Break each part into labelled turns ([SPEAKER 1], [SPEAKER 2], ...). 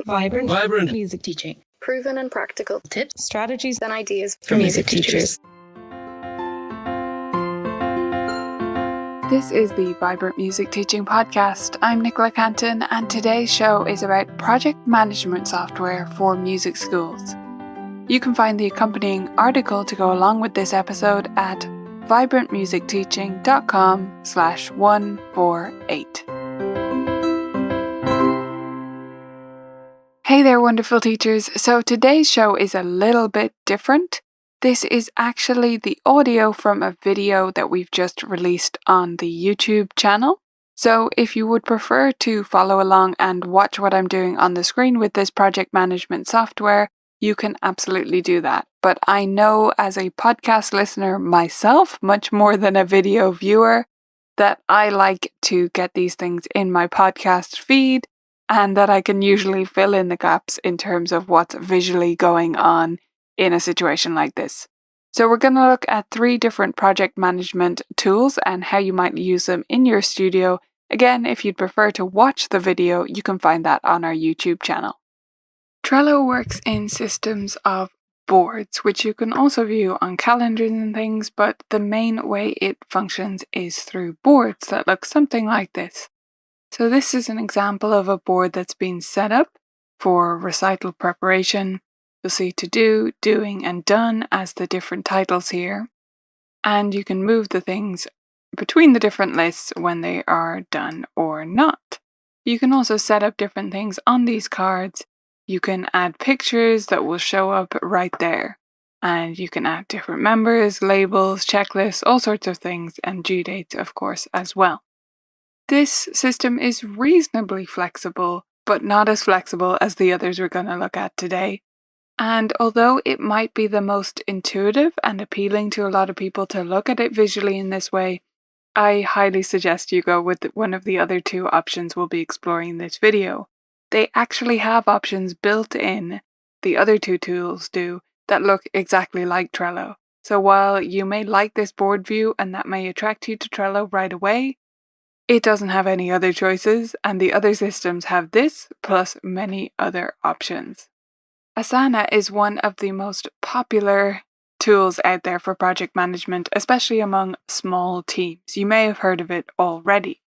[SPEAKER 1] Vibrant music teaching.
[SPEAKER 2] Proven and practical
[SPEAKER 1] Tips, strategies,
[SPEAKER 2] and ideas
[SPEAKER 1] for music teachers.
[SPEAKER 3] This is the Vibrant Music Teaching Podcast. I'm Nicola Canton, and today's show is about project management software for music schools. You can find the accompanying article to go along with this episode at vibrantmusicteaching.com/148. Hey there, wonderful teachers. So today's show is a little bit different. This is actually the audio from a video that we've just released on the YouTube channel. So if you would prefer to follow along and watch what I'm doing on the screen with this project management software, you can absolutely do that. But I know as a podcast listener myself, much more than a video viewer, that I like to get these things in my podcast feed and that I can usually fill in the gaps in terms of what's visually going on in a situation like this. So we're going to look at 3 different project management tools and how you might use them in your studio. Again, if you'd prefer to watch the video, you can find that on our YouTube channel. Trello works in systems of boards, which you can also view on calendars and things, but the main way it functions is through boards that look something like this. So this is an example of a board that's been set up for recital preparation. You'll see to do, doing, and done as the different titles here. And you can move the things between the different lists when they are done or not. You can also set up different things on these cards. You can add pictures that will show up right there. And you can add different members, labels, checklists, all sorts of things, and due dates, of course, as well. This system is reasonably flexible, but not as flexible as the others we're going to look at today. And although it might be the most intuitive and appealing to a lot of people to look at it visually in this way, I highly suggest you go with one of the other 2 options we'll be exploring in this video. They actually have options built in, the other 2 tools do, that look exactly like Trello. So while you may like this board view and that may attract you to Trello right away, it doesn't have any other choices, and the other systems have this plus many other options. Asana is one of the most popular tools out there for project management, especially among small teams. You may have heard of it already.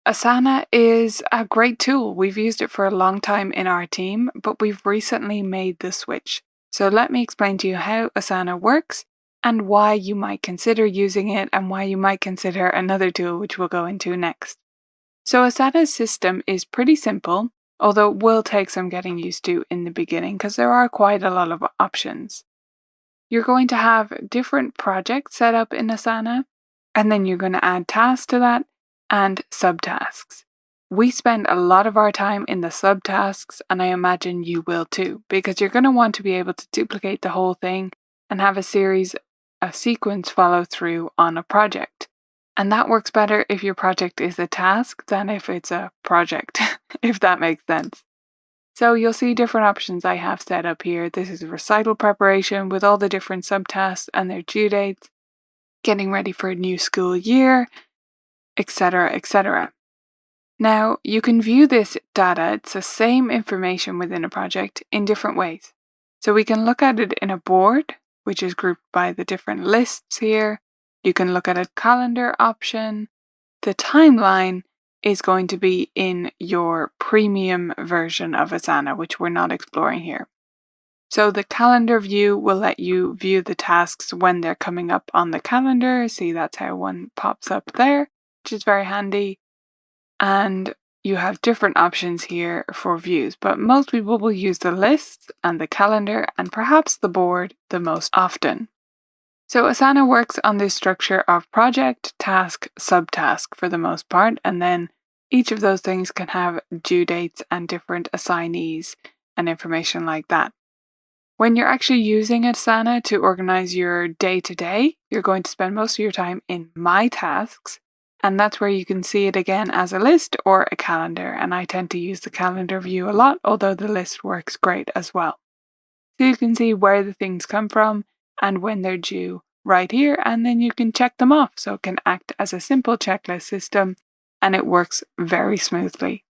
[SPEAKER 3] Asana is a great tool. We've used it for a long time in our team, but we've recently made the switch. So let me explain to you how Asana works and why you might consider using it and why you might consider another tool which we'll go into next. So Asana's system is pretty simple, although it will take some getting used to in the beginning because there are quite a lot of options. You're going to have different projects set up in Asana, and then you're going to add tasks to that and subtasks. We spend a lot of our time in the subtasks, and I imagine you will too, because you're going to want to be able to duplicate the whole thing and have a sequence follow through on a project. And that works better if your project is a task than if it's a project, if that makes sense. So you'll see different options I have set up here. This is recital preparation with all the different subtasks and their due dates, getting ready for a new school year, etc., etc. Now, you can view this data, it's the same information within a project, in different ways. So we can look at it in a board, which is grouped by the different lists here. You can look at a calendar option. The timeline is going to be in your premium version of Asana, which we're not exploring here. So the calendar view will let you view the tasks when they're coming up on the calendar. See, that's how one pops up there, which is very handy. And you have different options here for views, but most people will use the lists and the calendar and perhaps the board the most often. So Asana works on this structure of project, task, subtask for the most part, and then each of those things can have due dates and different assignees and information like that. When you're actually using Asana to organize your day-to-day, you're going to spend most of your time in My Tasks, and that's where you can see it again as a list or a calendar, and I tend to use the calendar view a lot, although the list works great as well. So you can see where the things come from and when they're due right here, and then you can check them off. So it can act as a simple checklist system, and it works very smoothly.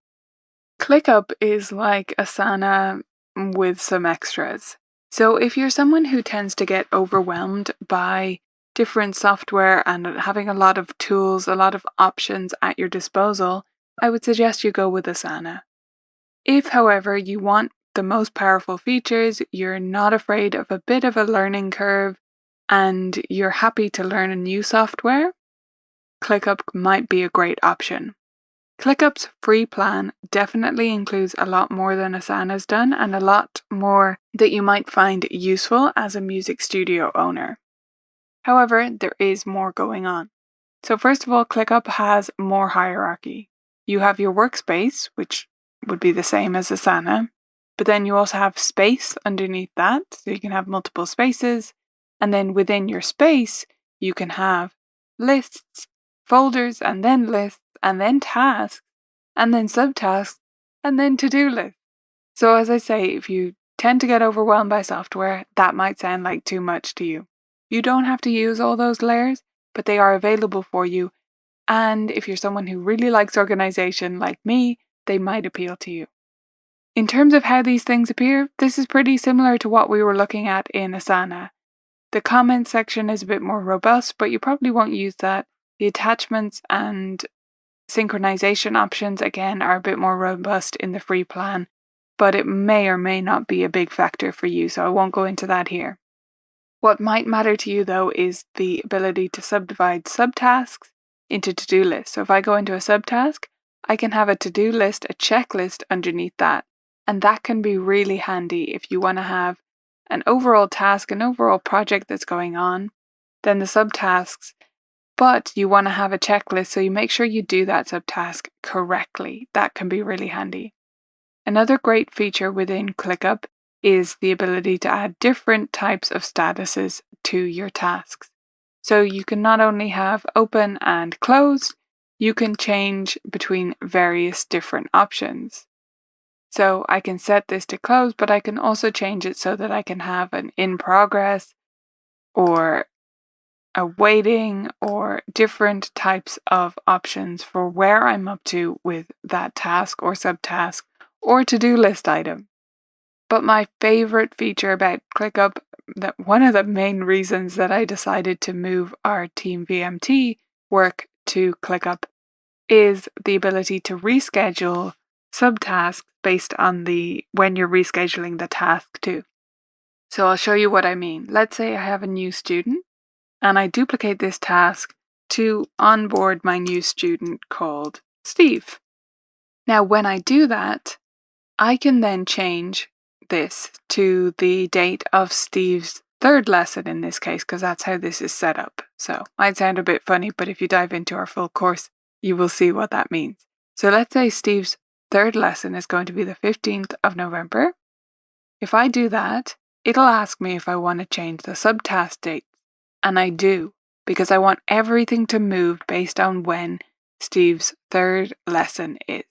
[SPEAKER 3] ClickUp is like Asana with some extras. So if you're someone who tends to get overwhelmed by different software and having a lot of tools, a lot of options at your disposal, I would suggest you go with Asana. If, however, you want the most powerful features, you're not afraid of a bit of a learning curve, and you're happy to learn a new software, ClickUp might be a great option. ClickUp's free plan definitely includes a lot more than Asana's done and a lot more that you might find useful as a music studio owner. However, there is more going on. So first of all, ClickUp has more hierarchy. You have your workspace, which would be the same as Asana, but then you also have space underneath that, so you can have multiple spaces, and then within your space, you can have lists, folders, and then tasks, and then subtasks, and then to-do lists. So as I say, if you tend to get overwhelmed by software, that might sound like too much to you. You don't have to use all those layers, but they are available for you. And if you're someone who really likes organization like me, they might appeal to you. In terms of how these things appear, this is pretty similar to what we were looking at in Asana. The comments section is a bit more robust, but you probably won't use that. The attachments and synchronization options, again, are a bit more robust in the free plan, but it may or may not be a big factor for you, so I won't go into that here. What might matter to you, though, is the ability to subdivide subtasks into to-do lists. So if I go into a subtask, I can have a to-do list, a checklist underneath that, and that can be really handy if you want to have an overall task, an overall project that's going on, then the subtasks, but you want to have a checklist, so you make sure you do that subtask correctly. That can be really handy. Another great feature within ClickUp is the ability to add different types of statuses to your tasks. So you can not only have open and closed, you can change between various different options. So I can set this to close, but I can also change it so that I can have an in progress or a waiting or different types of options for where I'm up to with that task or subtask or to-do list item. But my favorite feature about ClickUp, that one of the main reasons that I decided to move our Team VMT work to ClickUp, is the ability to reschedule subtasks based on when you're rescheduling the task to. So I'll show you what I mean. Let's say I have a new student and I duplicate this task to onboard my new student called Steve. Now when I do that, I can then change this to the date of Steve's third lesson in this case, because that's how this is set up. So might sound a bit funny, but if you dive into our full course, you will see what that means. So let's say Steve's third lesson is going to be the 15th of November. If I do that, it'll ask me if I want to change the subtask date. And I do, because I want everything to move based on when Steve's third lesson is.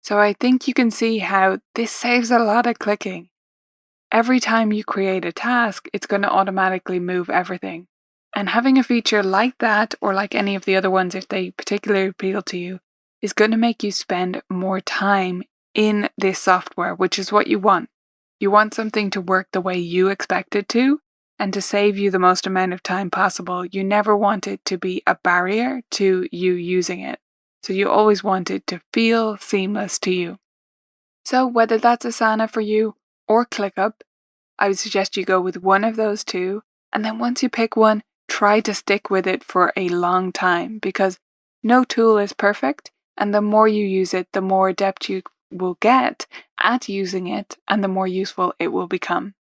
[SPEAKER 3] So I think you can see how this saves a lot of clicking. Every time you create a task, it's going to automatically move everything. And having a feature like that, or like any of the other ones if they particularly appeal to you, is going to make you spend more time in this software, which is what you want. You want something to work the way you expect it to, and to save you the most amount of time possible. You never want it to be a barrier to you using it. So you always want it to feel seamless to you. So whether that's Asana for you or ClickUp, I would suggest you go with one of those two, and then once you pick one, try to stick with it for a long time, because no tool is perfect, and the more you use it, the more adept you will get at using it, and the more useful it will become.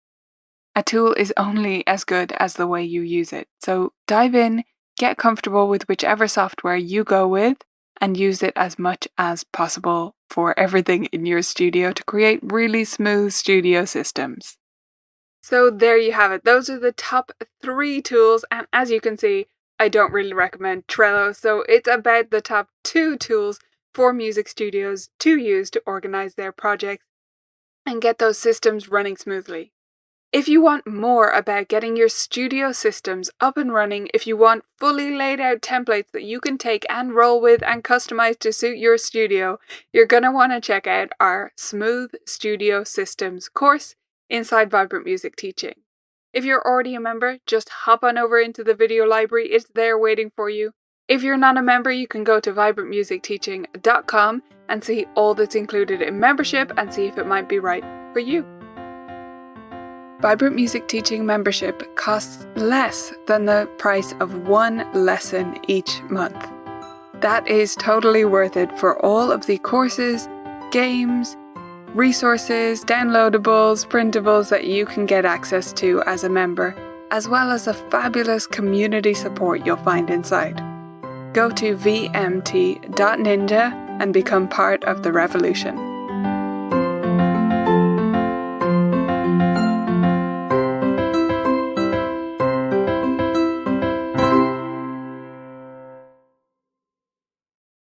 [SPEAKER 3] A tool is only as good as the way you use it. So dive in, get comfortable with whichever software you go with, and use it as much as possible for everything in your studio to create really smooth studio systems. So there you have it. Those are the top 3 tools, and as you can see, I don't really recommend Trello, so it's about the top 2 tools for music studios to use to organize their projects and get those systems running smoothly. If you want more about getting your studio systems up and running, if you want fully laid out templates that you can take and roll with and customize to suit your studio, you're going to want to check out our Smooth Studio Systems course inside Vibrant Music Teaching. If you're already a member, just hop on over into the video library. It's there waiting for you. If you're not a member, you can go to vibrantmusicteaching.com and see all that's included in membership and see if it might be right for you. Vibrant Music Teaching membership costs less than the price of one lesson each month. That is totally worth it for all of the courses, games, resources, downloadables, printables that you can get access to as a member, as well as the fabulous community support you'll find inside. Go to vmt.ninja and become part of the revolution.